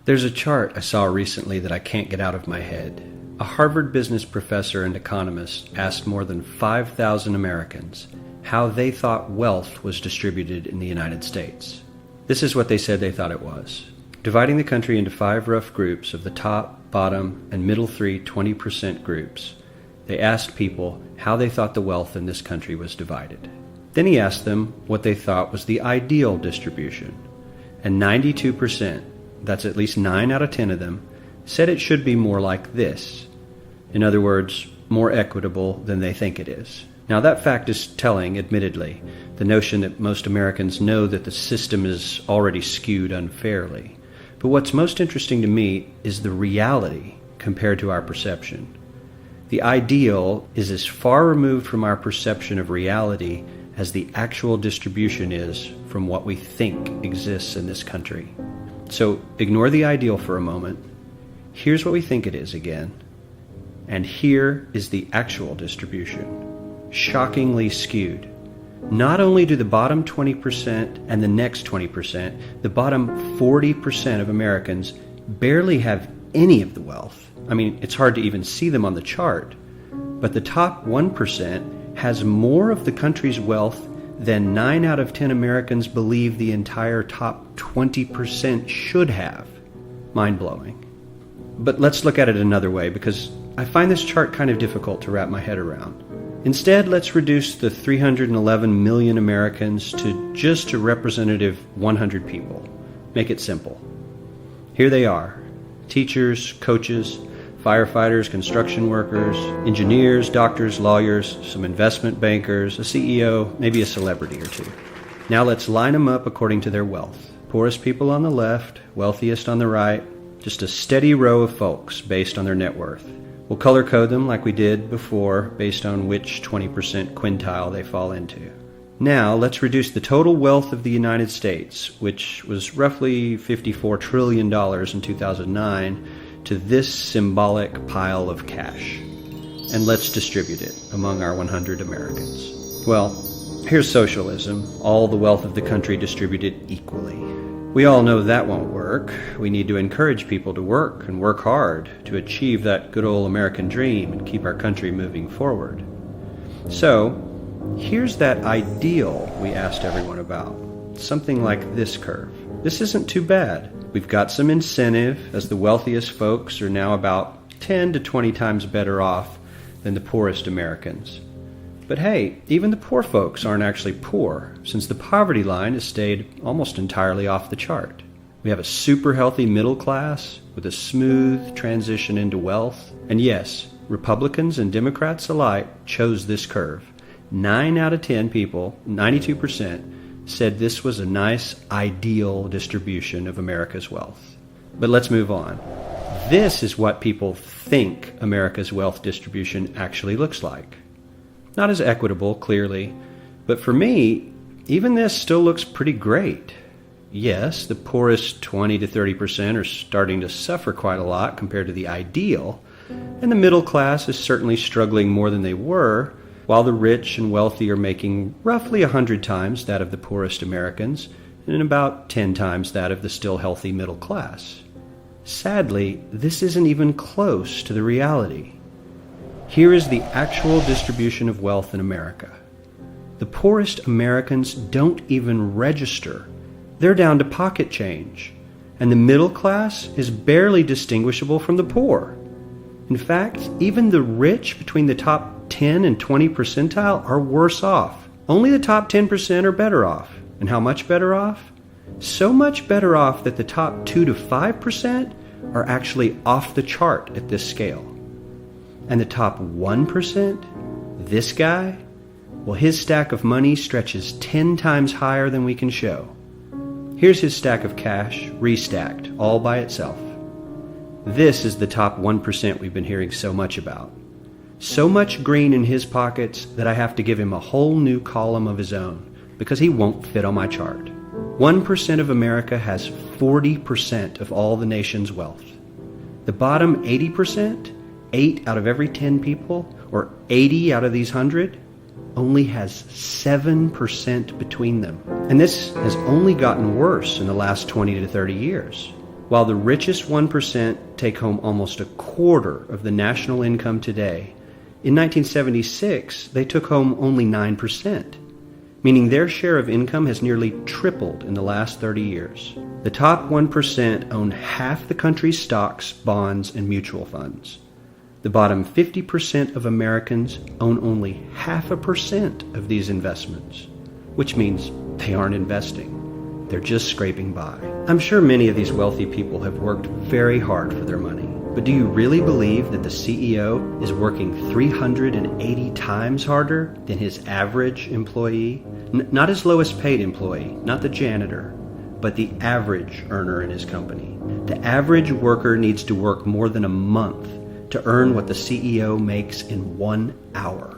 There's a chart I saw recently that I can't get out of my head. A Harvard business professor and economist asked more than 5,000 Americans how they thought wealth was distributed in the United States. This is what they said they thought it was. Dividing the country into 5 rough groups of the top, bottom, and middle 3 20% groups, they asked people how they thought the wealth in this country was divided. Then he asked them what they thought was the ideal distribution. And 92%, that's at least 9 out of 10 of them, said it should be more like this. In other words, more equitable than they think it is. Now that fact is telling, admittedly, the notion that most Americans know that the system is already skewed unfairly. But what's most interesting to me is the reality compared to our perception. The ideal is as far removed from our perception of reality as the actual distribution is from what we think exists in this country. So ignore the ideal for a moment. Here's what we think it is again. And here is the actual distribution. Shockingly skewed. Not only do the bottom 20% and the next 20%, the bottom 40% of Americans barely have any of the wealth. I mean, it's hard to even see them on the chart. But the top 1% has more of the country's wealth than 9 out of 10 Americans believe the entire top 20% should have. Mind-blowing. But let's look at it another way, because I find this chart kind of difficult to wrap my head around. Instead, let's reduce the 311 million Americans to just a representative 100 people. Make it simple. Here they are: teachers, coaches, firefighters, construction workers, engineers, doctors, lawyers, some investment bankers, a CEO, maybe a celebrity or two. Now let's line them up according to their wealth. Poorest people on the left, wealthiest on the right, just a steady row of folks based on their net worth. We'll color code them like we did before based on which 20% quintile they fall into. Now let's reduce the total wealth of the United States, which was roughly $54 trillion in 2009, to this symbolic pile of cash. And let's distribute it among our 100 Americans. Well, here's socialism, all the wealth of the country distributed equally. We all know that won't work. We need to encourage people to work and work hard to achieve that good old American dream and keep our country moving forward. So, here's that ideal we asked everyone about. Something like this curve. This isn't too bad. We've got some incentive, as the wealthiest folks are now about 10 to 20 times better off than the poorest Americans. But hey, even the poor folks aren't actually poor, since the poverty line has stayed almost entirely off the chart. We have a super healthy middle class with a smooth transition into wealth. And yes, Republicans and Democrats alike chose this curve. 9 out of 10 people, 92%, said this was a nice, ideal distribution of America's wealth. But let's move on. This is what people think America's wealth distribution actually looks like. Not as equitable, clearly, but for me, even this still looks pretty great. Yes, the poorest 20 to 30% are starting to suffer quite a lot compared to the ideal, and the middle class is certainly struggling more than they were, while the rich and wealthy are making roughly 100 times that of the poorest Americans, and about 10 times that of the still healthy middle class. Sadly, this isn't even close to the reality. Here is the actual distribution of wealth in America. The poorest Americans don't even register. They're down to pocket change. And the middle class is barely distinguishable from the poor. In fact, even the rich between the top 10 and 20 percentile are worse off. Only the top 10% are better off. And how much better off? So much better off that the top 2 to 5% are actually off the chart at this scale. And the top 1%, this guy, well, his stack of money stretches 10 times higher than we can show. Here's his stack of cash, restacked, all by itself. This is the top 1% we've been hearing so much about. So much green in his pockets that I have to give him a whole new column of his own, because he won't fit on my chart. 1% of America has 40% of all the nation's wealth. The bottom 80%, 8 out of every 10 people, or 80 out of these 100, only has 7% between them. And this has only gotten worse in the last 20 to 30 years. While the richest 1% take home almost a quarter of the national income today, in 1976 they took home only 9%, meaning their share of income has nearly tripled in the last 30 years. The top 1% own half the country's stocks, bonds, and mutual funds. The bottom 50% of Americans own only 0.5% of these investments, which means they aren't investing. They're just scraping by. I'm sure many of these wealthy people have worked very hard for their money. But do you really believe that the CEO is working 380 times harder than his average employee? Not his lowest paid employee, not the janitor, but the average earner in his company. The average worker needs to work more than a month to earn what the CEO makes in 1 hour.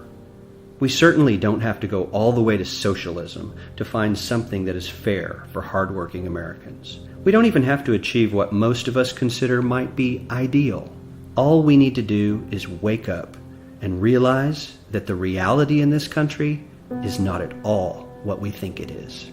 We certainly don't have to go all the way to socialism to find something that is fair for hardworking Americans. We don't even have to achieve what most of us consider might be ideal. All we need to do is wake up and realize that the reality in this country is not at all what we think it is.